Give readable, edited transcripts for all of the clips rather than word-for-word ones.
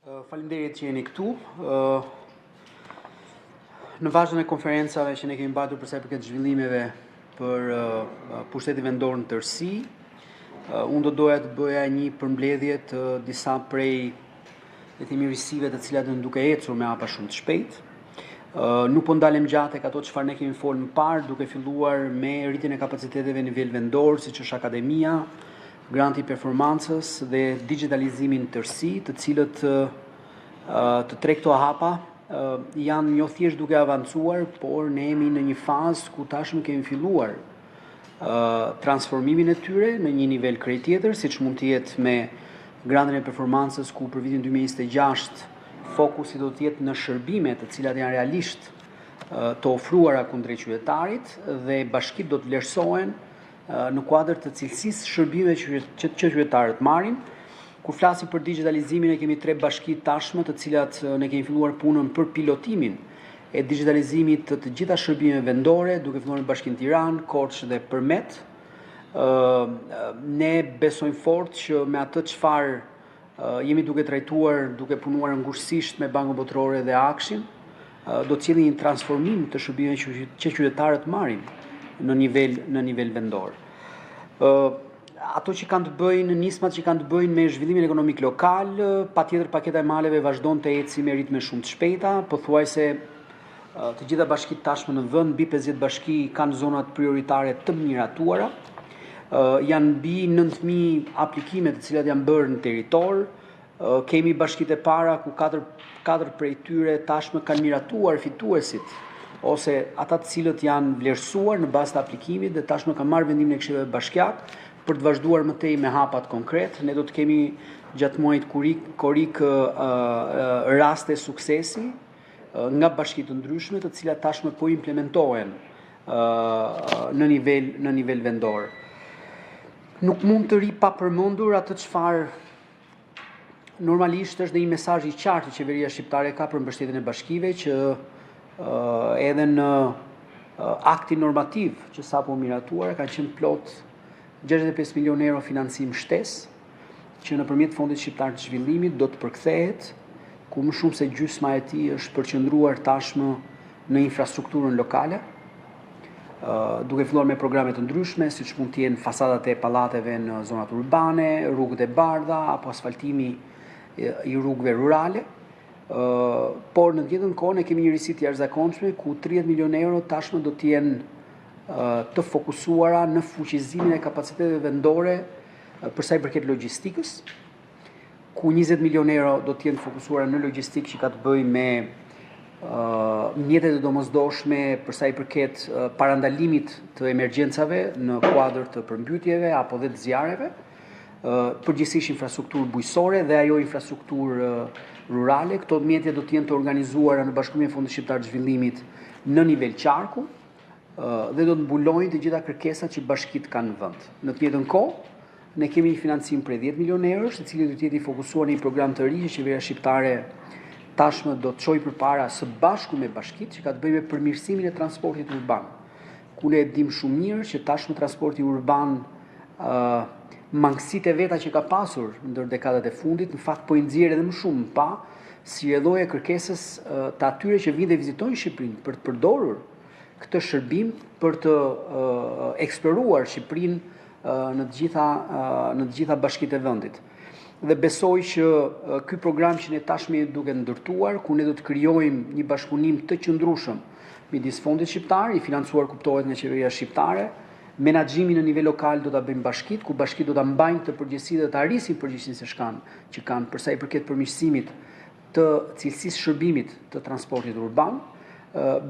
Faleminderit që jeni këtu. Në vazhdon e konferencave që ne kemi mbajtur për sa i përket zhvillimeve për pushtetin vendor në tërësi, unë do doja të bëja një përmbledhje të disa prej mirësive të cilat do duke ecur me hapa shumë të shpejt. Nuk po ndalem gjatë tek ato çfarë ne kemi folur më parë, duke filluar me rritjen e kapaciteteve në nivel vendor, siç është akademia, granti performancës dhe digitalizimin tërësi, të cilët të tre këto hapa janë jo thjesht duke avancuar, por ne jemi në një fazë ku tashmë kemi filluar transformimin e tyre në një nivel krejt tjetër, siç mund të jetë me grantin e performancës, ku për vitin 2026 fokusi do të jetë në shërbimet të cilat janë realisht të ofruara kundrejt qytetarit dhe bashkitë do të vlerësohen në kuadër të cilësisë shërbimeve që qytetarët marrin. Kur flasim për digitalizimin, ne kemi 3 bashki tashmë të cilat ne kemi filluar punën për pilotimin e digitalizimit të gjitha shërbimeve vendore, duke filluar në Bashkinë Tiranë, Korçë dhe Përmet. Ne besojmë fort që me atë çfarë jemi duke trajtuar, duke punuar ngushësisht me Bankën Botërore dhe Akshin, do të cilë një transformim të shërbimeve që qytetarët marrin në nivel vendor. Ato që kanë të bëjnë, nismat që kanë të bëjnë me zhvillimin ekonomik lokal, patjetër paketa e maleve vazhdon të eci me ritme shumë të shpejta, pothuajse të gjitha bashkitë tashmë në vend, mbi 50 bashki kanë zonat prioritare të miratuara. Janë mbi 9000 aplikime të cilat janë bërë në territor. Kemi bashkitë e para ku 4 prej tyre tashmë kanë miratuar fituesit, ose ata të cilët janë vlerësuar në bazë të aplikimit dhe tashmë kanë marrë vendimin e këshilleve bashkiake për të vazhduar më tej me hapat konkret. Ne do të kemi gjatë muajit korrik raste suksesi nga bashki të ndryshme, të cilat tashmë po implementohen në nivel vendor. Nuk mund të ri pa përmendur atë çfarë normalisht është dhe një mesazh i qartë që qeveria shqiptare ka për mbështetjen e bashkive, që edhe në aktin normativ që sapo miratuar kanë qenë plot 65 milion euro financim shtesë, që nëpërmjet Fondit Shqiptar të Zhvillimit do të përkthehet, ku më shumë se gjysma e tij është përqendruar tashmë në infrastrukturën lokale, duke filluar me programe të ndryshme, siç mund të jenë fasadat e pallateve në zonat urbane, rrugët e bardha apo asfaltimi i rrugëve rurale. Por në të njëjtën kohë ne kemi një risi të jashtëzakonshme ku 30 milion euro tashmë do të jenë të fokusuara në fuqizimin e kapaciteteve vendore për sa i përket logjistikës, ku 20 milion euro do të jenë fokusuara në logjistikë që ka të bëjë me mjetet e domosdoshme për sa i përket parandalimit të emergjencave në kuadër të përmbytjeve apo dhe të zjarreve, përgjithsisht infrastrukturë bujqësore dhe ajo infrastrukturë rurale. Këto mjete do të jenë të organizuara në bashkëpunim me Fondin Shqiptar të Zhvillimit në nivel qarku dhe do të mbulojnë të gjitha kërkesat që bashkitë kanë në vend. Në të njëjtën kohë, ne kemi një financim prej 10 milion eurosh, i cili do të jetë i fokusuar në një program të ri që qeveria shqiptare tashmë do të çojë përpara së bashku me bashkitë, që ka të bëjë me përmirësimin e transportit urban. Ku ne dim shumë mirë që tashmë transporti urban mangësitë e veta që ka pasur ndër dekadat e fundit, në fakt po i nxjerr edhe më shumë pa si lloj kërkesës të atyre që vinë dhe vizitojnë Shqipërinë për të përdorur këtë shërbim, për të eksploruar Shqipërinë në të gjitha bashkitë e vendit. Dhe besoj që ky program që ne tashmë duke ndërtuar, ku ne do të krijojmë një bashkëpunim të qëndrueshëm midis Fondit Shqiptar, i financuar kuptohet nga qeveria shqiptare, menaxhimin në nivel lokal do ta bëjmë bashkitë, ku bashkitë do ta mbajnë të përgjegjësitë dhe ta arrisin përgjegjësinë që kanë për sa i përket përmirësimit të cilësisë shërbimit të transportit urban.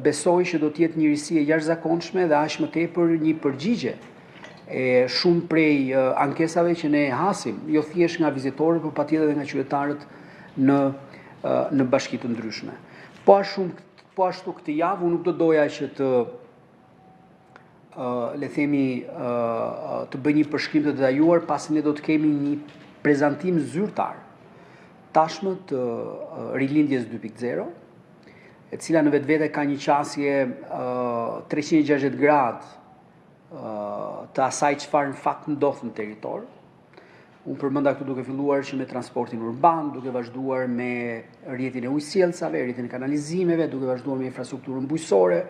Besoj që do të jetë një risi e jashtëzakonshme dhe aq më tepër një përgjigje e shumë prej ankesave që ne hasim, jo thjesht nga vizitorët, por patjetër edhe nga qytetarët në bashki të ndryshme. Po ashtu këtë javë unë nuk do doja që të le themi të bëj një përshkrim të detajuar, pasi ne do të kemi një prezantim zyrtar tashmë të rilindjes 2.0, e cila në vetvete ka një qasje 360 gradë të asaj çfarë në fakt ndodh në territor, Unë përmenda këtu duke filluar që me transportin urban, duke vazhduar me rrjetin e ujësiellsave, rrjetin e kanalizimeve, duke vazhduar me infrastrukturën bujqësore,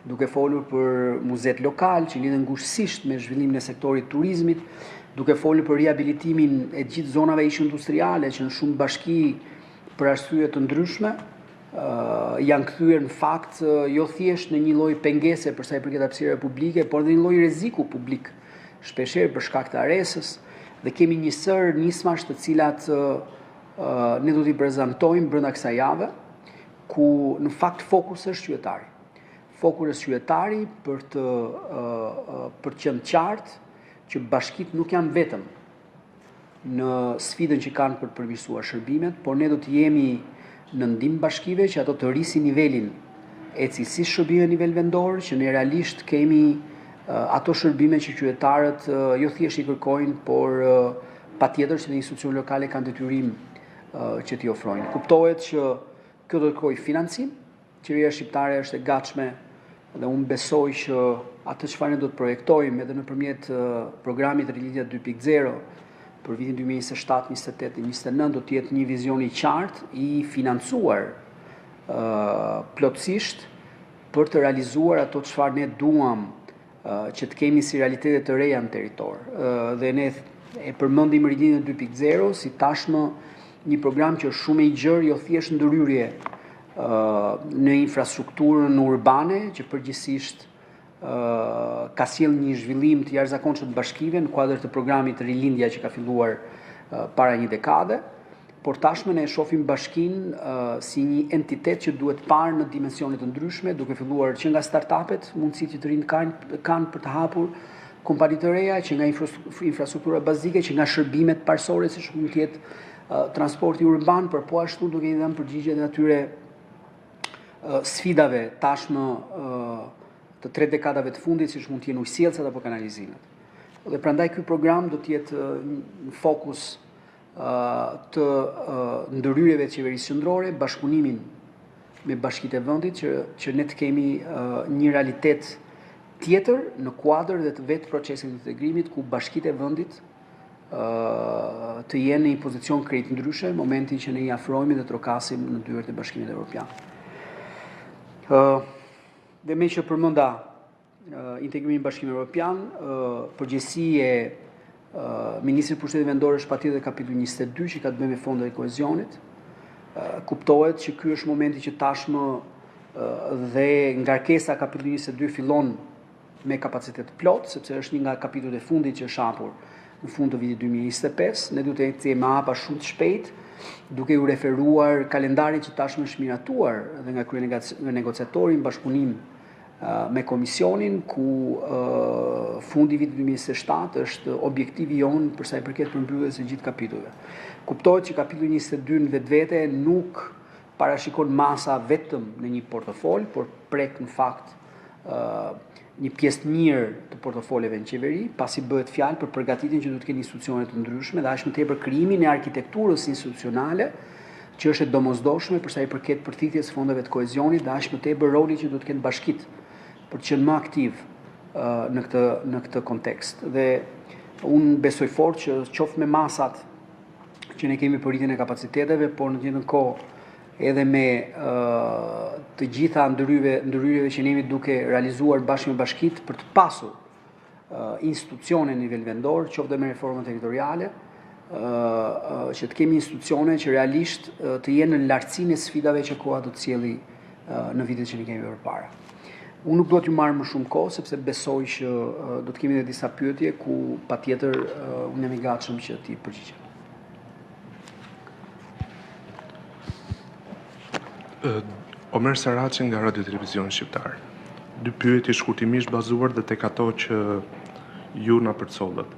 duke folur për muzet lokal që lidhen ngushësisht me zhvillimin e sektorit turizmit, duke folur për riabilitimin e gjithë zonave ish industriale që në shumë bashki për arsye të ndryshme janë kthyer në fakt jo thjesht në një lloj pengese për sa i përket hapësirave publike, por dhe një lloj rreziku publik, shpeshherë për shkak të aresës. Dhe kemi një sër nismash të cilat ne do t'i prezantojmë brenda kësaj jave, ku në fakt fokus është qytetari. Fokus është qytetari për të qenë qartë që bashkitë nuk janë vetëm në sfidën që kanë për të përmirësuar shërbimet, por ne do të jemi në ndihmë bashkive që ato të rrisin nivelin e cilësisë shërbime në nivel vendor, që ne realisht kemi ato shërbime që qytetarët jo thjesht i kërkojnë, por patjetër që në institucione lokale kanë detyrim që t'i ofrojnë. Kuptohet që kjo do të kërkojë financim, qeveria shqiptare është e gatshme dhe unë besoj që atë çfarë ne do të projektojmë edhe nëpërmjet programit Rilindja 2.0 për vitin 2027, 28 dhe 29 do të jetë një vizion i qartë i financuar plotësisht për të realizuar ato çfarë ne duam që të kemi si realitetet të reja në territor. Dhe ne e përmendim Rilindjen 2.0 si tashmë një program që është shumë i gjerë, jo thjesht ndërhyrje në infrastrukturën urbane, që përgjithsisht ka sjell një zhvillim të jashtëzakonshëm të bashkive në kuadër të programit Rilindja që ka filluar para një dekade, por tashmë ne e shohim bashkinë si një entitet që duhet parë në dimensione të ndryshme, duke filluar që nga startupet, mundësitë që të rinjt kanë për të hapur kompani të reja, që nga infrastruktura bazike, që nga shërbimet parsorë, siç mund të jetë transporti urban, por po ashtu duke i dhënë përgjigje edhe atyre sfidave tashmë të 3 dekadave të fundit, siç mund të jenë ujësiellcat apo kanalizimet. Dhe prandaj ky program do të jetë në fokus të ndërhyrjeve të qeverisë qendrore, bashkëpunimin me bashkitë e vendit që ne të kemi një realitet tjetër në kuadër dhe të vetë procesit të integrimit, ku bashkitë e vendit të jenë në një pozicion krejt ndryshe në momentin që ne i afrohemi dhe trokasim në dyert e Bashkimit Evropian. Dhe me që përmenda integrimin në Bashkimin Evropian, përgjegjësi e Ministri i Pushtetit Vendor është patjetër dhe kapitulli 22 që ka të bëjë me fondet e kohezionit. Kuptohet që ky është momenti që tashmë dhe ngarkesa kapitulli 22 fillon me kapacitet plot, sepse është një nga kapitujt e fundit që është hapur në fund të vitit 2025. Ne duhet të jemi hapa shumë të shpejt, duke u referuar kalendarit që tashmë është miratuar dhe nga kryenegociatori në bashkëpunim me komisionin, ku fundi vitit 2027 është objektivi jonë për sa i përket përmbylljes së gjithë kapitujve. Kuptohet që kapitulli 22 në vetvete nuk parashikon masa vetëm në një portofol, por prek në fakt një pjesë të mirë të portofoleve në qeveri, pasi bëhet fjalë për përgatitjen që duhet të kenë institucione të ndryshme dhe aq më tepër krijimin e arkitekturës institucionale, që është e domosdoshme për sa i përket përthithjes së fondeve të kohezionit dhe aq më tepër roli që duhet të kenë bashkitë për të qenë më aktiv në këtë kontekst. Dhe unë besoj fort që qoftë me masat që ne kemi për rritjen e kapaciteteve, por në të njëjtën kohë edhe me të gjitha ndërhyrjeve që ne jemi duke realizuar bashkë me bashkitë për të pasur institucione në nivel vendor, qoftë me reformën territoriale, që të kemi institucione që realisht të jenë në lartësinë e sfidave që koha do të sjellë në vitet që ne kemi përpara. Unë nuk do t'ju marr më shumë kohë, sepse besoj që do të kemi edhe disa pyetje ku patjetër unë jam i gatshëm që t'i përgjigjem. Omer Saraçi nga Radio Televizioni Shqiptar. 2 pyetje shkurtimisht bazuar dhe tek ato që ju na përcollët.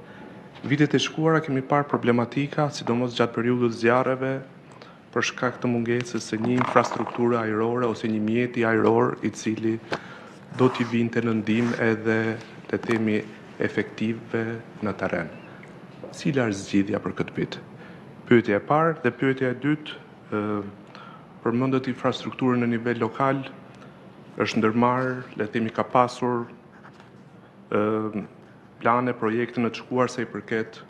Vitet e shkuara kemi parë problematika, sidomos gjatë periudhës zjarreve, për shkak të mungesës së një infrastrukture ajrore ose një mjeti ajror i cili do t'i vinte në ndihmë edhe të themi efektive në terren. Cila është zgjidhja për këtë vit? Pyetja e parë dhe pyetja e dytë, përmendet infrastrukturën në nivel lokal, është ndërmarrë, le të themi ka pasur plane, projekte në të shkuar sa i përket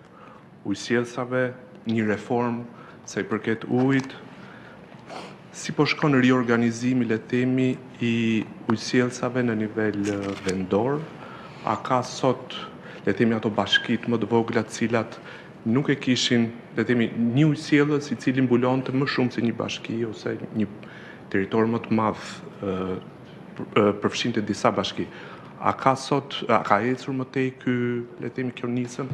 ujësjellsave, një reformë sa i përket ujit. Si po shkon riorganizimi, le të themi, i ujësjellsave në nivel vendor? A ka sot, le të themi, ato bashkitë më të vogla të cilat nuk e kishin, le të themi, një ujësjellës i cili mbulonte më shumë se një bashki ose një territor më të madh përfshinte disa bashki. A ka sot, a ka ecur më tej ky, le të themi, kjo nisëm?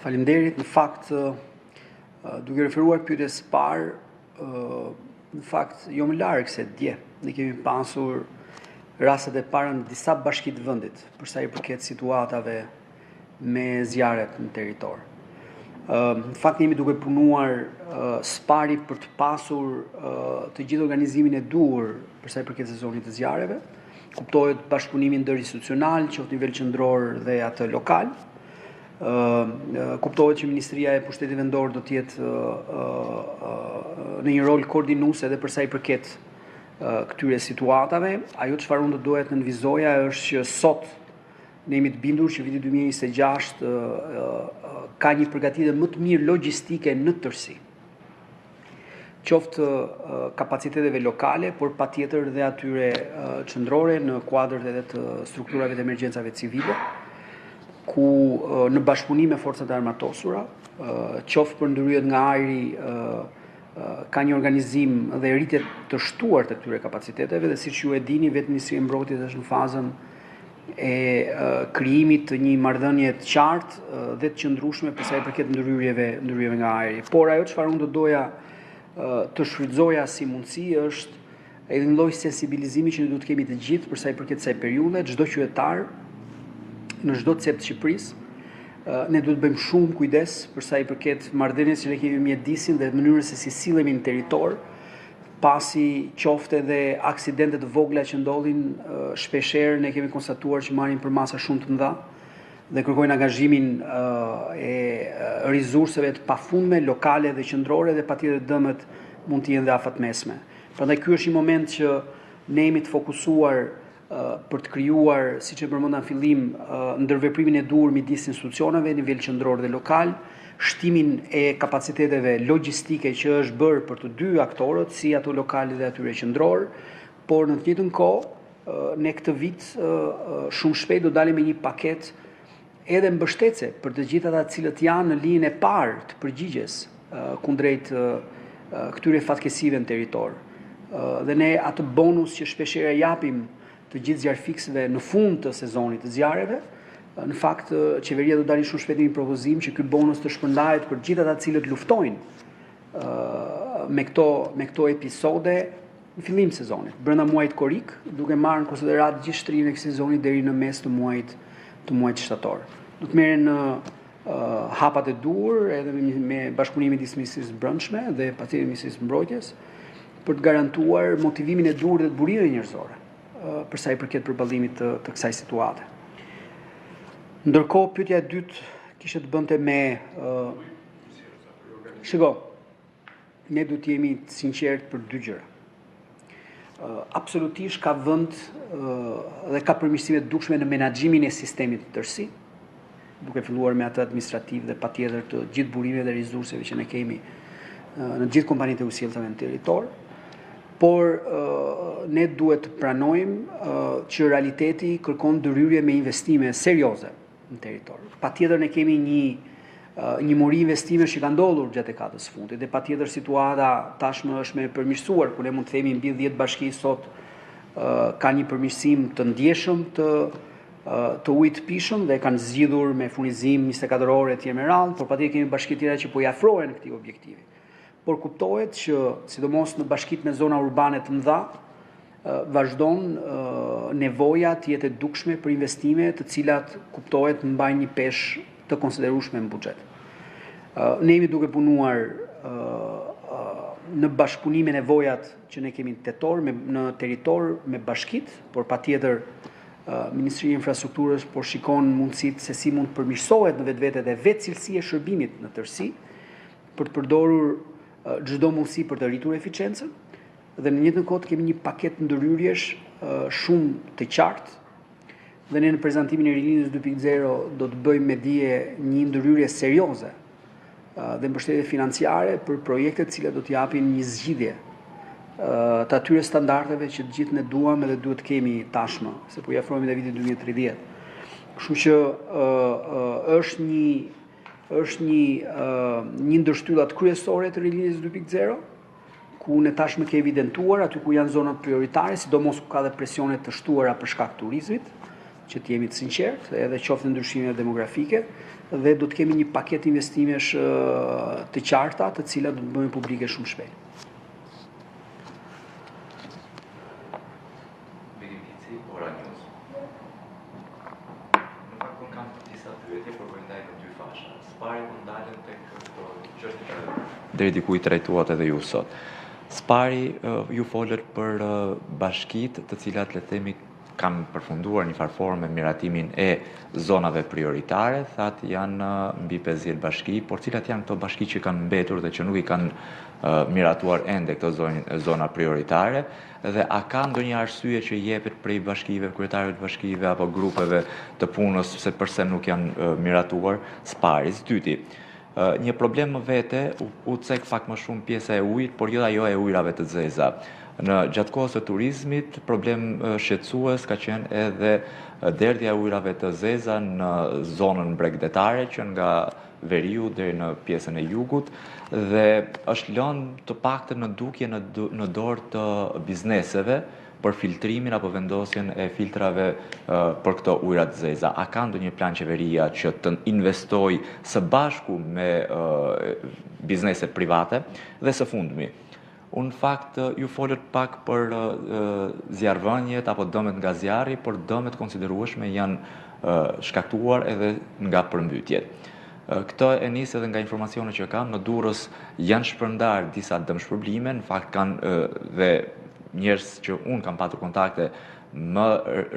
Faleminderit. Në fakt, duke referuar pyetjes së parë, në fakt jo më larg se dje ne kemi pasur rastet e para në disa bashki të vendit për sa i përket situatave me zjarret në territor. Në fakt jemi duke punuar spari për të pasur të gjithë organizimin e duhur për sa i përket sezonit të zjarreve. Kuptohet bashkëpunimi ndërinstitucional, qoftë nivel qendror dhe atë lokal. Kuptohet që Ministria e Pushtetit Vendor do të jetë në një rol koordinues edhe për sa i përket këtyre situatave. Ajo çfarë unë do doja të nënvizoja është që sot ne jemi të bindur që viti 2026 ka një përgatitje më të mirë logjistike në tërësi. Qoftë kapaciteteve lokale, por patjetër dhe atyre qendrore në kuadër edhe të strukturave të emergjencave civile, ku në bashkëpunim me forcat e armatosura, qoftë për ndryhet nga ajri, ka një organizim dhe rritje të shtuar të këtyre kapaciteteve dhe siç ju e dini, vetë Ministria e Mbrojtjes është në fazën e krijimit të një marrëdhënie të qartë dhe të qëndrueshme për sa i përket ndryrjeve nga ajri. Por ajo çfarë unë do doja të shfrytëzoja si mundësi është edhe një lloj sensibilizimi që ne duhet të kemi të gjithë për sa i përket kësaj periudhe, çdo qytetar në çdo cep të Shqipërisë, ne duhet të bëjmë shumë kujdes për sa i përket marrëdhënies që ne kemi mjedisin dhe mënyrës se si sillemi në territor, pasi qofte edhe aksidente të vogla që ndodhin, shpeshherë ne kemi konstatuar që marrin për masa shumë të mëdha dhe kërkojnë angazhimin e rizurseve të pafundme lokale dhe qendrore dhe patjetër dëmet mund të jenë dhe afatmesme. Prandaj ky është një moment që ne jemi të fokusuar për të krijuar, siç e përmenda në fillim, ndërveprimin e duhur midis institucioneve, nivel qendror dhe lokal, shtimin e kapaciteteve logjistike që është bërë për të dy aktorët, si ato lokale dhe atyre qendror, por në të njëjtën kohë ne këtë vit shumë shpejt do dalim me një paketë edhe mbështetëse për të gjithë ata të cilët janë në linjën e parë të përgjigjes kundrejt këtyre fatkesive në territor. Dhe ne atë bonus që shpeshherë japim të gjithë zjarfiksëve në fund të sezonit të zjarreve, në fakt qeveria do dalë shumë shpejt një propozim që ky bonus të shpërndahet për gjithë ata të cilët luftojnë me këto episode në fillim të sezonit, brenda muajit korrik, duke marrë në konsiderat gjithë shtrimin e këtij sezoni deri në mes të muajit shtator. Do të merren hapat e duhur edhe me bashkëpunimin midis Ministrisë së Brendshme dhe patjetër Ministrisë së Mbrojtjes për të garantuar motivimin e duhur dhe të burimeve njerëzore për sa i përket përballimit të kësaj situate. Ndërkohë, pyetja e dytë kishte të bënte me shiko, ne duhet të jemi të sinqertë për dy gjëra. Absolutisht ka vend dhe ka përmirësime të dukshme në menaxhimin e sistemit të tërësi, duke filluar me atë administrativ dhe patjetër të gjithë burimeve dhe rizurseve që ne kemi në gjithë kompanitë e ujësjellsave në territor. Por ne duhet të pranojmë që realiteti kërkon ndërhyrje me investime serioze në territor. Patjetër ne kemi një muri investime që ka ndodhur gjatë dekadës së fundit dhe patjetër situata tashmë është më e përmirësuar, ku ne mund të themi mbi 10 bashki sot ka një përmirësim të ndjeshëm të ujit të pishëm dhe kanë zgjidhur me furnizim 24 orë etj me radhë, por patjetër kemi bashki tjera që po i afrohen këtij objektivi. Por kuptohet që, sidomos në bashkitë me zona urbane të mëdha, vazhdon nevoja të jetë e dukshme për investime të cilat kuptohet mbajnë një peshë të konsiderueshme në buxhet. Ne jemi duke punuar në bashkëpunim me nevojat që ne kemi në territor me bashkitë, por patjetër Ministria e Infrastrukturës po shikon mundësitë se si mund të përmirësohet në vetvete dhe vetë cilësia e shërbimit në tërësi për të përdorur çdo mundësi për të rritur eficiencën dhe në njëjtën kohë kemi një paketë ndërhyrjesh shumë të qartë dhe ne në prezantimin e Rilindjes 2.0 do të bëjmë me dije një ndërhyrje serioze dhe mbështetje financiare për projektet të cilat do të japin një zgjidhje të atyre standardeve që të gjithë ne duam edhe duhet kemi tashmë, se po i afrohemi te viti 2030. Kështu që është një ndër shtyllat kryesore të Rilindjes 2.0, ku ne tashmë ke evidentuar aty ku janë zonat prioritare, sidomos ku ka dhe presione të shtuara për shkak të turizmit, që të jemi të sinqertë, edhe qoftë ndryshimet demografike, dhe do të kemi një paketë investimesh të qarta, të cilat do të bëhen publike shumë shpejt. Ora News. Në fakt kam disa pyetje, por po ndaj në dy fasha. Spari po ndalen tek këto çështje që deri diku i trajtuat edhe ju sot. Spari ju folët për bashkitë të cilat le të themi kanë përfunduar një farë forme miratimin e zonave prioritare, thatë janë mbi 50 bashki, por cilat janë këto bashki që kanë mbetur dhe që nuk i kanë miratuar ende këto zona prioritare, dhe a ka ndonjë arsye që jepet prej bashkive, kryetarëve të bashkive apo grupeve të punës se përse nuk janë miratuar spari? Dyti, një problem më vete u cek pak më shumë pjesa e ujit, por jo ajo e ujrave të zeza. Në gjatë kohës të turizmit, problem shqetësues ka qenë edhe derdhja e ujrave të zeza në zonën bregdetare, që nga veriu deri në pjesën e jugut, dhe është lënë të paktën në dukje në dorë të bizneseve për filtrimin apo vendosjen e filtrave për këto ujra të zeza. A ka ndonjë plan qeveria që të investoj së bashku me biznese private? Dhe së fundmi, unë fakt ju folët pak për zjarrvënjet apo dëmet nga zjarri, por dëmet konsiderueshme janë shkaktuar edhe nga përmbytjet. Këto e nis edhe nga informacionet që kam, në Durrës janë shpërndar disa dëmshpërblime, në fakt kanë dhe njerëz që unë kam patur kontakte më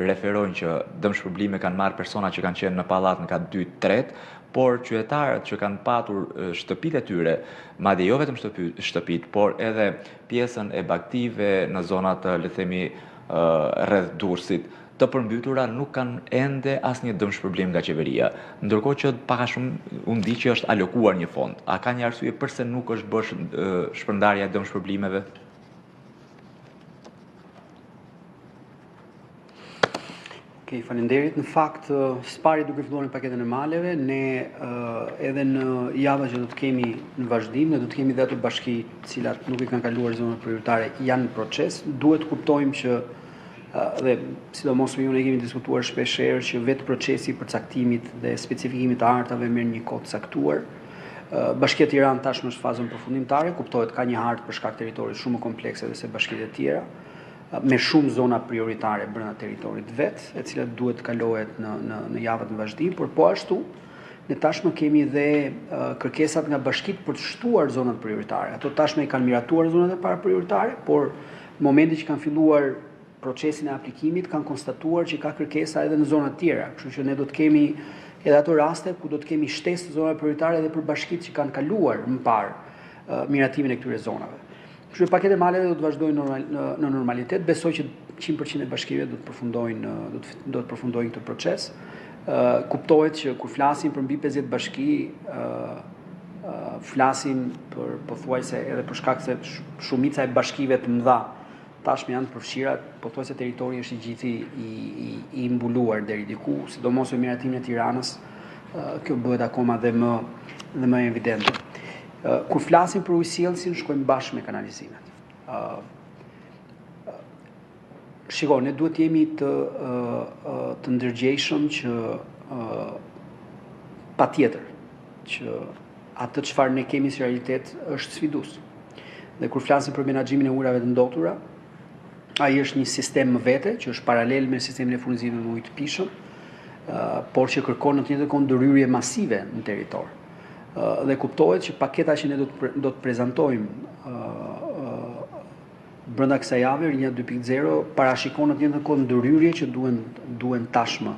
referojnë që dëmshpërblime kanë marrë persona që kanë qenë në pallat në kat 2-3, por qytetarët që kanë patur shtëpitë e tyre, madje jo vetëm shtëpitë, por edhe pjesën e bagtive në zonat, le të themi, rreth Durrësit, të përmbytura nuk kanë ende asnjë dëmshpërblim nga qeveria. Ndërkohë që pak a shumë unë di që është alokuar një fond. A ka një arsye pse nuk është bërë shpërndarja e dëmshpërblimeve? Okej, faleminderit. Në fakt, spari duke filluar në paketën e maleve, ne edhe në javën që do të kemi në vazhdim, ne do të kemi dhe ato bashki të cilat nuk i kanë kaluar zonat prioritare, janë në proces. Duhet kuptojmë që dhe sidomos me ju ne kemi diskutuar shpesh herë që vetë procesi i përcaktimit dhe specifikimit të hartave merr një kohë të caktuar. Bashkia Tiranë tashmë është fazën përfundimtare, kuptohet ka një hartë për shkak territorit shumë më komplekse se bashkitë e tjera, me shumë zona prioritare brenda territorit vet, e cila duhet kalohet në javët në vazhdim, por po ashtu ne tashmë kemi dhe kërkesat nga bashkitë për të shtuar zonat prioritare. Ato tashmë i kanë miratuar zonat e para prioritare, por në momentin që kanë filluar procesin e aplikimit kanë konstatuar që ka kërkesa edhe në zona të tjera, kështu që ne do të kemi edhe ato raste ku do të kemi shtesë të zonave prioritare edhe për bashkitë që kanë kaluar më parë miratimin e këtyre zonave. Kështu që paketi e maleve do të vazhdojnë në normalitet. Besoj që 100% e bashkive do të përfundojnë këtë proces. Kuptohet që kur flasim për mbi 50 bashki, flasim për pothuajse edhe për shkak se shumica e bashkive të mëdha tashmë janë të përfshira, pothuajse territori është i gjithë i mbuluar deri diku, sidomos me miratimin e Tiranës, kjo bëhet akoma dhe më evidente. Kur flasim për ujësjellësin, shkojmë bashkë me kanalizimet. Shiko, ne duhet jemi të ndërgjegjshëm që patjetër që atë çfarë ne kemi si realitet është sfidues. Dhe kur flasim për menaxhimin e ujrave të ndotura, ai është një sistem më vete që është paralel me sistemin e furnizimit me ujë të pishëm, por që kërkon në të njëjtën kohë ndërhyrje masive në territor. Dhe kuptohet që paketa që ne do të prezantojmë brenda kësaj jave, Rinja 2.0, parashikon në të njëjtën kohë ndërhyrje që duhen tashmë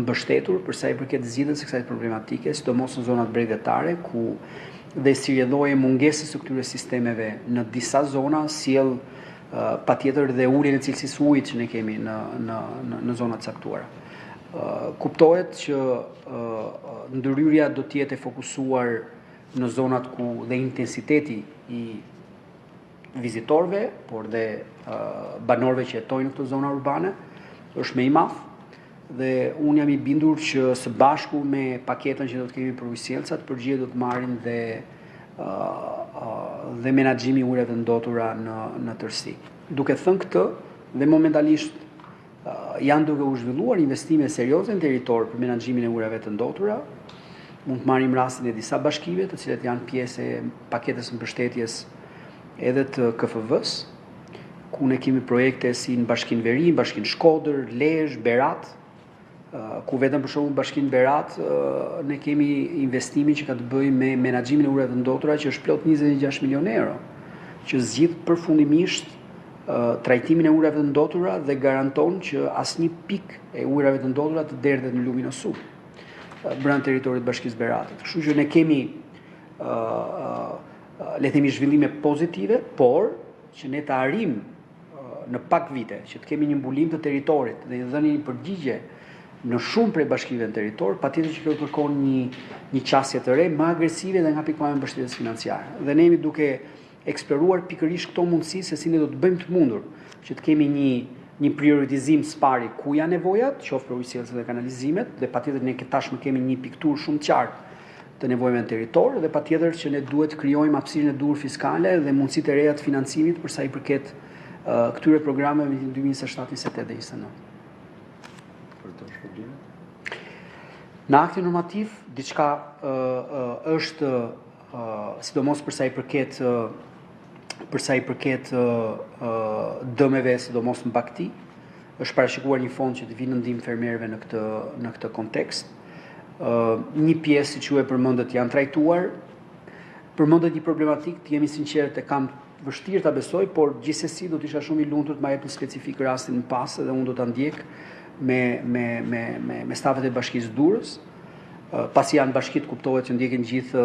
mbështetur për sa i përket zgjidhjes së kësaj problematike, sidomos në zonat bregdetare ku dhe si rrjedhoje mungesës së këtyre sistemeve në disa zona sjell patjetër dhe uljen e cilësisë ujit që ne kemi në zonat caktuara. Kuptohet që ndërhyrja do të jetë e fokusuar në zonat ku dhe intensiteti i vizitorëve, por dhe banorëve që jetojnë në këto zona urbane është më i madh. Dhe unë jam i bindur që së bashku me paketën që do të kemi për ujësielcat, përgjigje do të marrin dhe menaxhimi i ujrave të ndotura në tërësi. Duke thënë këtë, dhe momentalisht janë duke u zhvilluar investime serioze në territor për menaxhimin e ujrave të ndotura. Mund të marrim rastin e disa bashkive, të cilat janë pjesë e paketës mbështetjes edhe të KFV-s, ku ne kemi projekte si në Bashkinë Veri, Bashkinë Shkodër, Lezhë, Berat, ku vetëm për shembull Bashkinë Berat ne kemi investimin që ka të bëjë me menaxhimin e ujrave të ndotura që është plot 26 milionë euro, që zgjidh përfundimisht trajtimin e ujrave të ndotura dhe garanton që asnjë pikë e ujrave të ndotura të derdhet në lumin e Sud brenda territorit të Bashkisë Beratit. Kështu që ne kemi le të themi zhvillime pozitive, por që ne të arrim në pak vite që të kemi një mbulim të territorit dhe një dhënie një përgjigje në shumë prej bashkive në territor, patjetër që kjo kërkon një qasje të re, më agresive dhe nga pikpamja e mbështetjes financiare. Dhe ne jemi duke eksploruar pikërisht këto mundësi se si ne do të bëjmë të mundur që të kemi një prioritizim spari ku janë nevojat, qoftë për ujësielcat dhe kanalizimet, dhe patjetër ne tashmë kemi një pikturë shumë të qartë të nevojave në territor, dhe patjetër që ne duhet të krijojmë hapësirën e duhur fiskale dhe mundësitë e reja të financimit për sa i përket këtyre programeve në 2027, 2028 dhe 2029. Në aktin normativ, diçka është, sidomos për sa i përket dëmeve, sidomos në bagti, është parashikuar një fond që të vinë në ndihmë fermerëve në këtë kontekst. Një pjesë, siç ju e përmendët, janë trajtuar. Përmendet një problematik, të jemi sinqert, e kam vështirë ta besoj, por gjithsesi do të isha shumë i lumtur të më jepni specifik rastin më pas dhe unë do ta ndjek me stafet e Bashkisë Durrës. Pasi janë bashkitë, kuptohet që ndjekin gjithë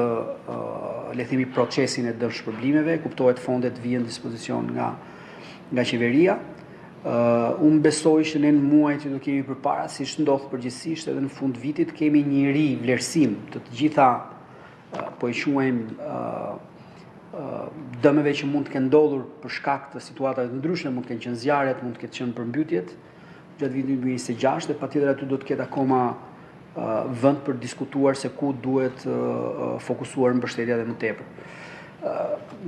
le të themi procesin e dëmshpërblimeve, kuptohet fondet vijnë në dispozicion nga qeveria. Unë besoj që ne në muajt që do kemi përpara, siç ndodh përgjithsisht edhe në fund vitit, kemi një vlerësim të gjitha po e quajmë dëmeve që mund të kenë ndodhur për shkak të situatave të ndryshme, mund të kenë qenë zjarret, mund të ketë qenë përmbytjet gjatë vitit 2026 dhe patjetër aty do të ketë akoma vend për diskutuar se ku duhet fokusuar mbështetja dhe më tepër.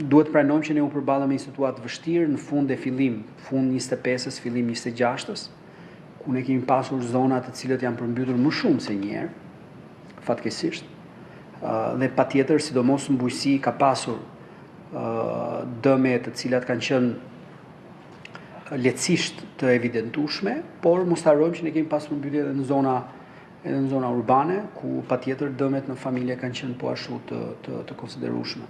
Duhet pranojmë që ne u përballëm me një situatë vështirë në fund 25-s, fillim 26-s, ku ne kemi pasur zona të cilat janë përmbytur më shumë se një herë, fatkeqësisht. Dhe patjetër, sidomos në bujqësi ka pasur dëme të cilat kanë qenë lehtësisht të evidentueshme, por mos harrojmë që ne kemi pasur përmbytje edhe në zona urbane, ku patjetër dëmet në familje kanë qenë po ashtu të konsiderueshme.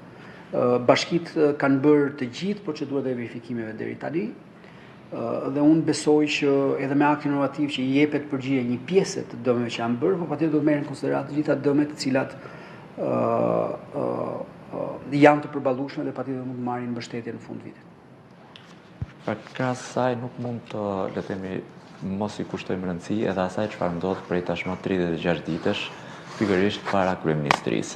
Bashkitë kanë bërë të gjithë procedurat e verifikimeve deri tani, dhe unë besoj që edhe me aktin normativ që i jepet përgjigje një pjesë të dëmeve që janë bërë, por patjetër do të merren në konsiderat të gjitha dëmet të cilat janë të përballueshme dhe patjetër mund të marrin mbështetje në fund vitit. Për krahas saj nuk mund të le të themi mos i kushtojmë rëndësi edhe asaj çfarë ndodh prej tashmë 36 ditësh, pikërisht para kryeministrisë.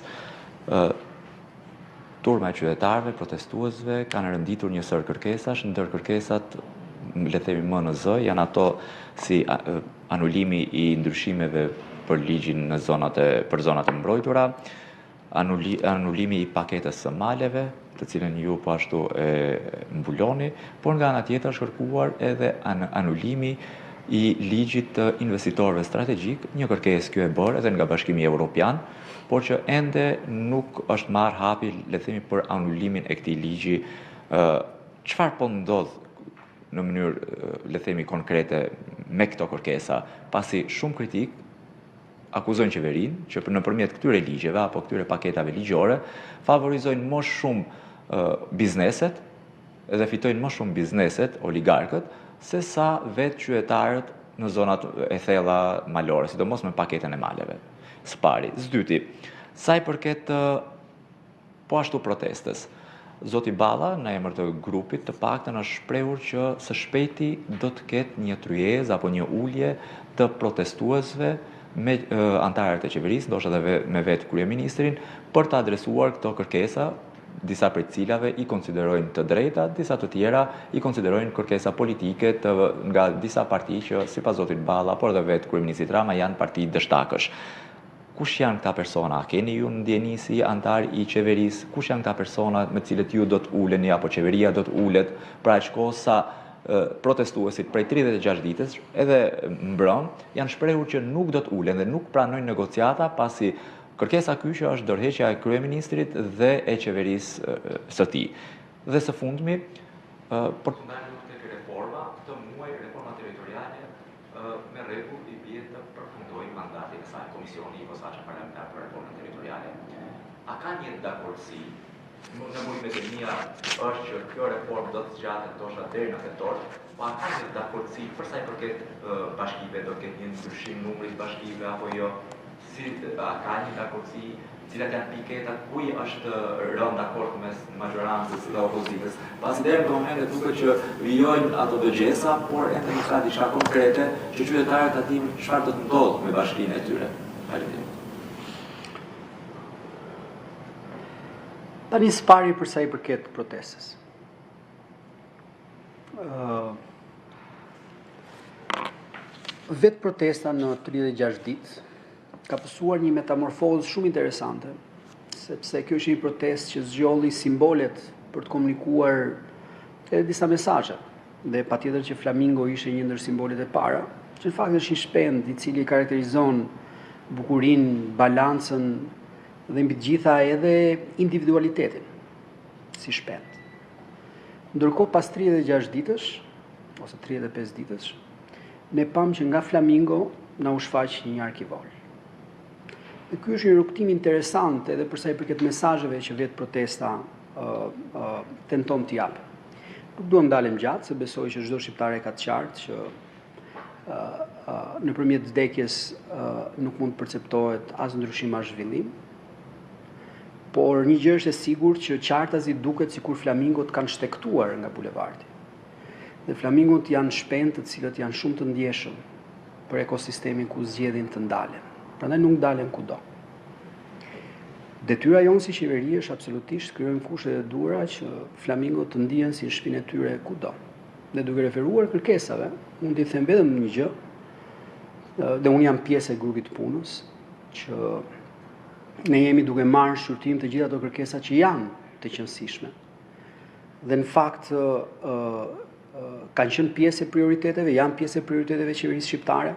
Turma e qytetarëve, protestuesve kanë renditur një sër kërkesash, ndër kërkesat le të themi më në zë janë ato si anulimi i ndryshimeve për ligjin për zonat e mbrojtura, anulimi i paketës së maleve, të cilën ju po ashtu e mbuloni, por nga ana tjetër është kërkuar edhe anulimi i ligjit të investitorëve strategjik, një kërkesë kjo e bërë edhe nga Bashkimi Evropian, por që ende nuk është marrë hapi, le të themi, për anulimin e këtij ligji. Çfarë po ndodh në mënyrë, le të themi, konkrete me këto kërkesa, pasi shumë kritik akuzojnë qeverinë që nëpërmjet këtyre ligjeve apo këtyre paketave ligjore favorizojnë më shumë bizneset dhe fitojnë më shumë bizneset, oligarkët, se sa vetë qytetarët në zonat e thella malore, sidomos me paketën e maleve. Së pari. Së dyti, sa i përket po ashtu protestës. Zoti Balla, në emër të grupit, të paktën është shprehur që së shpejti do të ketë një tryezë apo një ulje të protestuesve me antarët e qeverisë, ndoshta edhe me vetë kryeministrin, për të adresuar këto kërkesa, disa prej cilave i konsiderojnë të drejta, disa të tjera i konsiderojnë kërkesa politike nga disa parti që sipas zotit Balla, por edhe vetë kryeministrit Rama janë parti dështakësh. Kush janë këta persona? Keni ju ndjeni si antar i qeverisë? Kush janë këta persona me cilët ju do të uleni apo qeveria do të ulet pra aq kohë sa protestuesit prej 36 ditësh edhe mbrëm janë shprehur që nuk do të ulen dhe nuk pranojnë negociata pasi kërkesa kyçe është dorëheqja e kryeministrit dhe e qeverisë së tij. Dhe së fundmi, për të ndalur tek reforma, këtë muaj reforma territoriale me rregull i bie të përfundojë mandatin e saj komisioni i posaçëm parlamentar për reformën territoriale. A ka një dakordsi? Në mujmet e mia është që kjo reformë do të zgjatet ndoshta deri në tetor, pa ka një dakordsi për sa i përket bashkive, do të ketë një ndryshim numrit bashkive apo jo? A ka një dakordsi, cilat janë piketat, kuj është rënë dakord mes majorancës dhe opozitës? Pasi deri në momentet duket që vijojnë ato dëgjesa, por ende nuk ka diçka konkrete që qytetarët ta dinë çfarë do të ndodhë me bashkinë e tyre. Faleminderit. Tani spari për sa i përket protestës. Vetë protesta në 36 ditë ka pësuar një metamorfozë shumë interesante, sepse kjo është një protestë që zgjolli simbolet për të komunikuar edhe disa mesazhe. Dhe patjetër që Flamingo ishte një ndër simbolet e para, që në fakt është një shpend i cili karakterizon bukurinë, balancën dhe mbi të gjitha edhe individualitetin si shpend. Ndërkohë pas 36 ditësh ose 35 ditësh, ne pam që nga Flamingo na u shfaq një arkivol. Dhe ky është një rrugtim interesant edhe për sa i përket mesazheve që vetë protesta tenton t'i japë. Nuk duam dalem gjatë, se besoj që çdo shqiptar e ka të qartë që nëpërmjet vdekjes nuk mund të perceptohet as ndryshim as zhvillim. Por një gjë është e sigurt që qartazi duket sikur flamingot kanë shtektuar nga bulevardi. Dhe flamingot janë shpend të cilët janë shumë të ndjeshëm për ekosistemin ku zgjedhin të ndalen. Prandaj nuk ndalen kudo. Detyra jonë si qeveri është absolutisht krijojmë kushtet e duhura që flamingot të ndihen si në shtëpinë e tyre kudo. Dhe duke referuar kërkesave, mund t'i them vetëm një gjë, dhe unë jam pjesë e grupit të punës, që ne jemi duke marrë shqyrtim të gjitha ato kërkesa që janë të qëndësishme. Dhe në fakt kanë qenë pjesë e prioriteteve, janë pjesë e prioriteteve qeverisë shqiptare.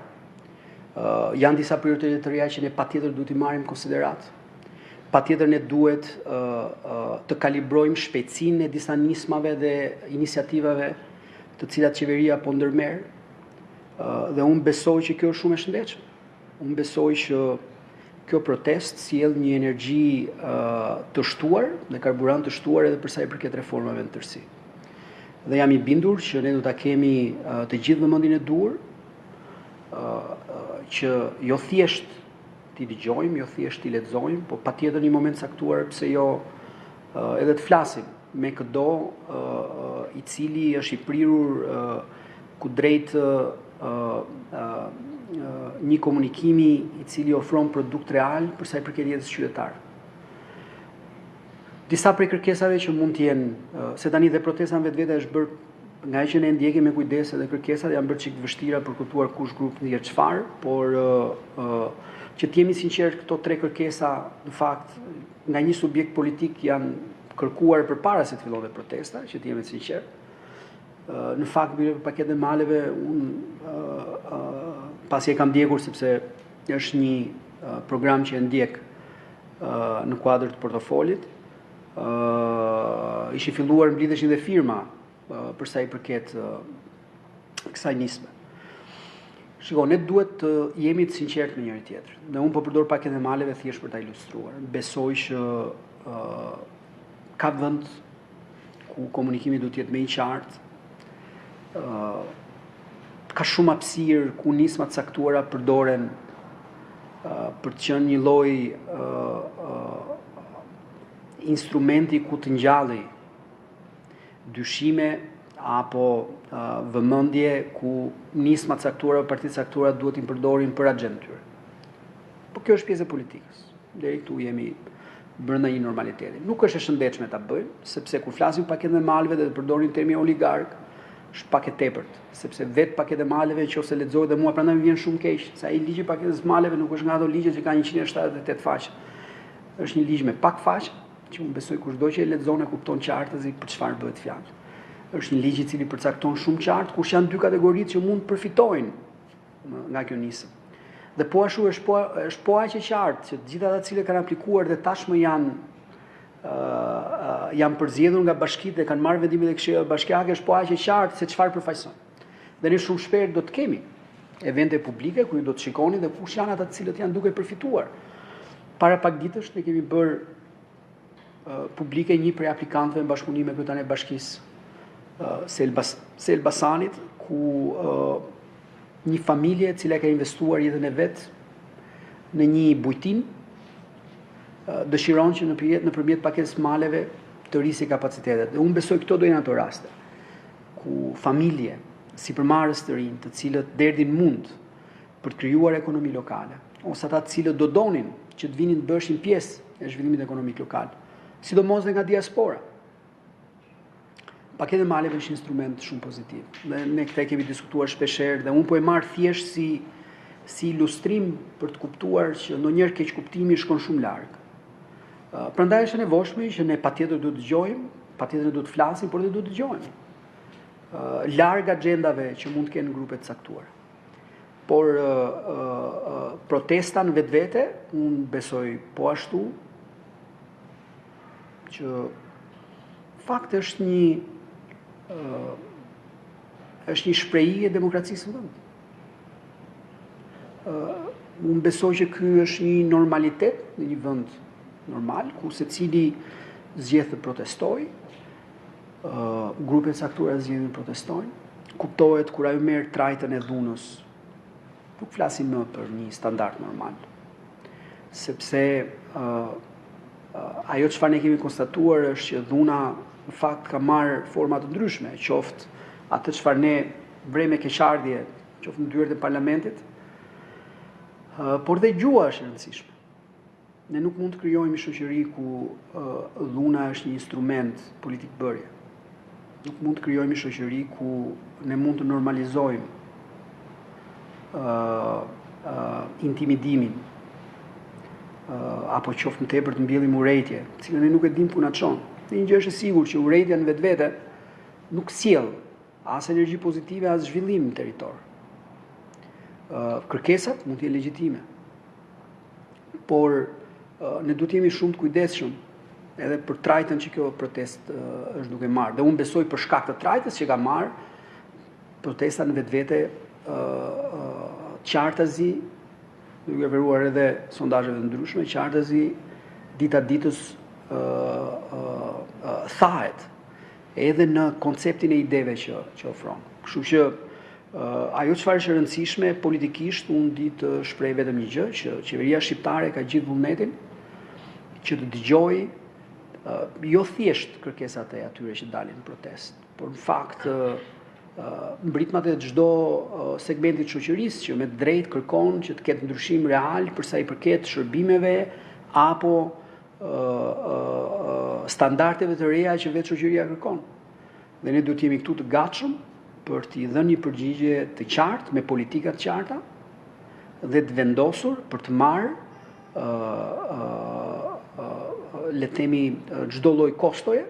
Janë disa prioritete të reja që ne patjetër duhet i marrim konsiderat. Patjetër ne duhet të kalibrojmë shpejtësinë e disa nismave dhe iniciativave të cilat qeveria po ndërmerr. Dhe unë besoj që kjo është shumë e shëndetshme. Unë besoj që kjo protestë sjell një energji të shtuar dhe karburant të shtuar edhe për sa i përket reformave në tërësi. Dhe jam i bindur që ne do ta kemi të gjithë vëmendjen e duhur, që jo thjesht t'i dëgjojmë, jo thjesht t'i lexojmë, po patjetër në një moment caktuar pse jo edhe të flasim me këdo i cili është i prirur ku drejt një komunikimi i cili ofron produkt real për sa i përket jetës qytetare. Disa prej kërkesave që mund të jenë, se tani dhe protesta në vetvete është bërë nga që ne ndjekim me kujdes edhe kërkesat janë bërë çik të vështira për kuptuar kush grup ndjer çfarë, por që të jemi sinqert, këto tre kërkesa në fakt nga një subjekt politik janë kërkuar përpara se të fillonte protesta, që të jemi sinqert. Në fakt për paketën e maleve pasi e kam ndjekur sepse është një program që e ndjek në kuadër të portofolit. Ishi filluar mblidheshin dhe firma për sa i përket kësaj nisme. Shiko, ne duhet të jemi të sinqert me njëri tjetrin. Dhe unë po përdor paketën e maleve thjesht për ta ilustruar. Besoj që ka vend ku komunikimi duhet të jetë më i qartë. Ka shumë hapësirë ku nisma të caktuara përdoren për të qenë një lloj instrumenti ku të ngjalli dyshime apo vëmendje ku nisma caktuara, partitë caktuara duhet i përdorin për agjendën tyre. Po kjo është pjesë e politikës. Deri këtu jemi brenda një normaliteti. Nuk është e shëndetshme ta bëjmë, sepse kur flasim paketën e maleve dhe të përdorin termin oligark, është pak e tepërt, sepse vetë paketë e maleve nëse lexohet dhe mua prandaj më vjen shumë keq, se ai ligji i paketës maleve nuk është nga ato ligje që ka 178 faqe. Është një ligj me pak faqe, që unë besoj kushdo që e lexon e kupton qartësi për çfarë bëhet fjalë. Është një ligj i cili përcakton shumë qartë kush janë dy kategoritë që mund të përfitojnë nga kjo nisëm. Dhe po ashtu është po aq e qartë që të gjitha ata të cilët kanë aplikuar dhe tashmë janë përzgjedhur nga bashkitë dhe kanë marrë vendimet e këshillit bashkiake, është po aq e qartë se çfarë përfaqëson. Dhe ne shumë shpejt do të kemi evente publike ku ju do të shikoni dhe kush janë ata të cilët janë duke përfituar. Para pak ditësh ne kemi bërë publike një prej aplikantëve në bashkëpunim me kryetaren e bashkisë së Elbasanit, ku një familje e cila ka investuar jetën e vet në një bujtin dëshiron që nëpërmjet paketës maleve të rrisi kapacitetet. Dhe unë besoj këto do jenë ato raste ku familje, sipërmarrës të rinj, të cilët derdhin mund për të krijuar ekonomi lokale, ose ata të cilët do donin që të vinin të bëshin pjesë e zhvillimit ekonomik lokal, sidomos dhe nga diaspora. Paketi e maleve është instrument shumë pozitiv. Dhe ne këtë kemi diskutuar shpeshherë dhe unë po e marr thjesht si ilustrim për të kuptuar që ndonjëherë keq kuptimi shkon shumë larg. Prandaj është e nevojshme që ne patjetër duhet të dëgjojmë, patjetër duhet të flasim, por dhe duhet të dëgjojmë. Larg agjendave që mund të kenë grupe të caktuara. Por protesta në vetvete, unë besoj po ashtu që fakt është një shprehi e demokracisë në vend. Unë besoj që ky është një normalitet në një vend normal, ku secili zgjedh të protestojë, grupe të caktuara zgjedhin të protestojnë. Kuptohet kur ajo merr trajtën e dhunës. Nuk flasim më për një standard normal. Sepse ajo çfarë ne kemi konstatuar është që dhuna në fakt ka marrë forma të ndryshme, qoftë atë çfarë ne vrem me keqardhje, qoftë në dyert e parlamentit, por dhe gjua është e rëndësishme. Ne nuk mund të krijojmë një shoqëri ku dhuna është një instrument politik bërje. Nuk mund të krijojmë një shoqëri ku ne mund të normalizojmë intimidimin apo qoftë në tepër të mbjellim urrejtje, cilën ne nuk e dim ku na çon. Dhe një gjë është e sigurt që urrejtja në vetvete nuk sjell as energji pozitive as zhvillim në territor. Kërkesat mund të jenë legjitime, por ne duhet jemi shumë të kujdesshëm edhe për trajtën që kjo protest është duke marrë. Dhe unë besoj për shkak të trajtës që ka marrë, protesta në vetvete qartazi, duke veruar edhe sondazheve të ndryshme, qartazi dita ditës thahet edhe në konceptin e ideve që ofron. Kështu që ajo çfarë është e rëndësishme politikisht, unë di të shpreh vetëm një gjë, që qeveria shqiptare ka gjithë vullnetin që të dëgjojë jo thjesht kërkesat e atyre që dalin në protest, por në fakt mbritmat e çdo segmenti të shoqërisë që me drejt kërkon që të ketë ndryshim real për sa i përket shërbimeve apo standardeve të reja që vetë shoqëria kërkon. Dhe ne duhet jemi këtu të gatshëm për t'i dhënë një përgjigje të qartë, me politika të qarta dhe të vendosur për të marrë le të themi çdo lloj kostoje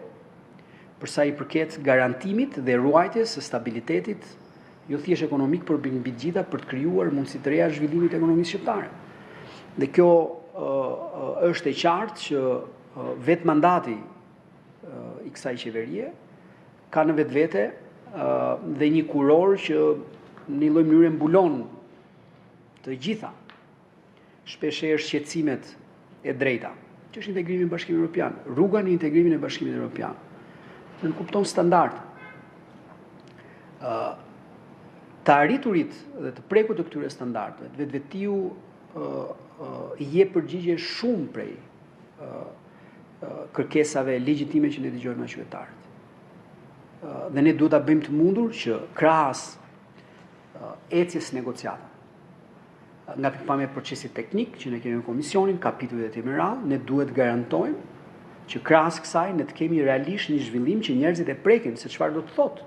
për sa i përket garantimit dhe ruajtjes së stabilitetit jo thjesht ekonomik, por mbi të gjitha për të krijuar mundësi të reja zhvillimit të ekonomisë shqiptare. Dhe kjo është e qartë që vetë mandati i kësaj qeverie ka në vetvete dhe një kuror që në një lloj mënyre mbulon të gjitha shpeshherë shqetësimet e drejta, që është integrimi në Bashkimin Evropian, rruga në integrimin e Bashkimit Evropian. Në kupton standard. Të arriturit dhe të prekut të këtyre standardeve, vetvetiu i jep përgjigje shumë prej kërkesave legjitime që ne dëgjojmë nga qytetarët. dhe ne duhet ta bëjmë të mundur që krahas ecjes negociata nga pikpamja e procesit teknik që ne kemi në komisionin, kapitujt e meral, ne duhet garantojmë që krahas kësaj ne të kemi realisht një zhvillim që njerëzit e prekin se çfarë do të thotë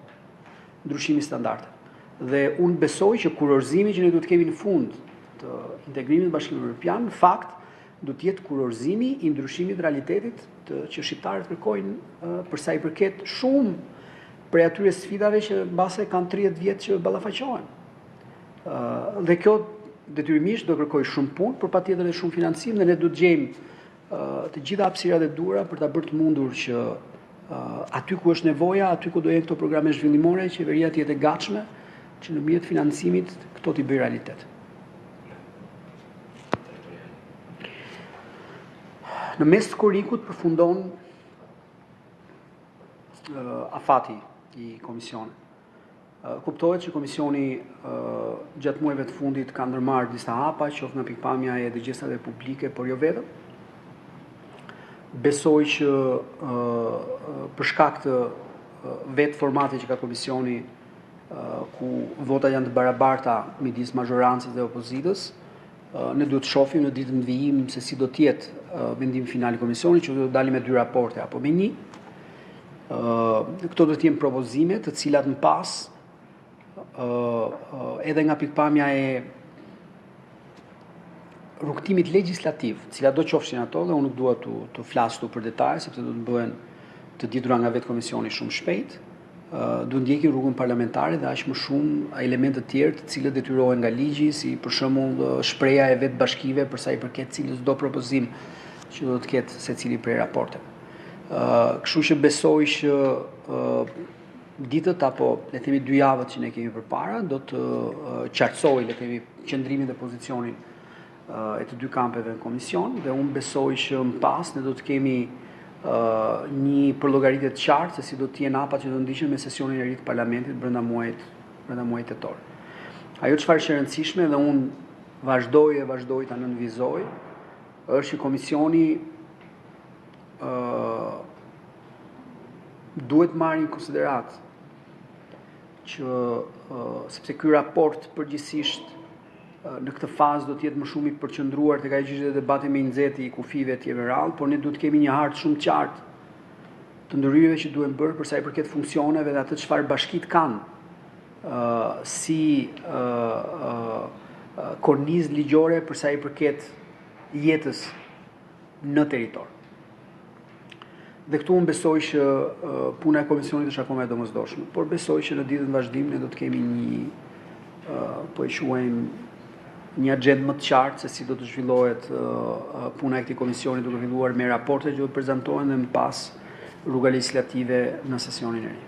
ndryshimi standarde. Dhe unë besoj që kurorëzimi që ne duhet kemi në fund të integrimit në Bashkimin Evropian, në fakt do të jetë kurorëzimi i ndryshimit realitetit që shqiptarët kërkojnë për sa i përket shumë prej atyre sfidave që mbase kanë 30 vjet që ballafaqohen. Dhe kjo detyrimisht do kërkoj shumë punë, por patjetër edhe shumë financim dhe ne do të gjejmë të gjitha hapësirat e duhura për ta bërë të mundur që aty ku është nevoja, aty ku do jenë këto programe zhvillimore, qeveria të jetë e gatshme që në mjet financimit këto t'i bëjë realitet. Në mes të korrikut përfundon afati i komisionit. Kuptohet që komisioni gjatë muajve të fundit ka ndërmarrë disa hapa, qoftë nga pikpamja e dëgjesave publike, por jo vetëm. Besoj që për shkak të vetë formatit që ka komisioni, ku votat janë të barabarta midis mazhorancës dhe opozitës, ne duhet të shohim në ditën e vijim se si do të jetë vendimi final i komisionit, që do të dalim me 2 raporte apo me 1. Këto do të jenë propozime të cilat në pas edhe nga pikpamja e rrugtimit legjislativ, cilat do qofshin ato, dhe unë nuk dua të flas këtu për detaje, sepse do të bëhen të ditura nga vetë komisioni shumë shpejt. Duhet ndjekin rrugën parlamentare dhe aq më shumë elemente të tjerë të cilët detyrohen nga ligji, si për shembull shpreha e vetë bashkive për sa i përket cilës do propozim që do të ketë secili prej raporteve. Kështu që besoj që ditët apo le themi 2 javët që ne kemi përpara do të qartësoj le themi qëndrimin dhe pozicionin e të 2 kampeve në komision, dhe unë besoj që më pas ne do të kemi një përllogaritje të qartë se si do të jenë hapat që do ndiqen me sesionin e ri të parlamentit brenda muajit tetor. Ajo çfarë është e rëndësishme dhe unë vazhdoj ta nënvizoj, është që komisioni duhet marrë në konsiderat që sepse ky raport përgjithsisht në këtë fazë do të jetë më shumë i përqendruar tek ajo që ishte debati me nxehti i kufive etj. Por ne duhet të kemi një hartë shumë të qartë të ndryrave që duhen bërë për sa i përket funksioneve dhe atë çfarë bashkitë kanë si kornizë ligjore për sa i përket jetës në territor. Dhe këtu unë besoj që puna e komisionit është akoma e domosdoshme, por besoj që në ditën vazhdim ne do të kemi po e quajmë një agjendë më të qartë se si do të zhvillohet puna e këtij komisioni, duke filluar me raportet që do të prezantohen dhe më pas rruga legislative në sesionin e ri.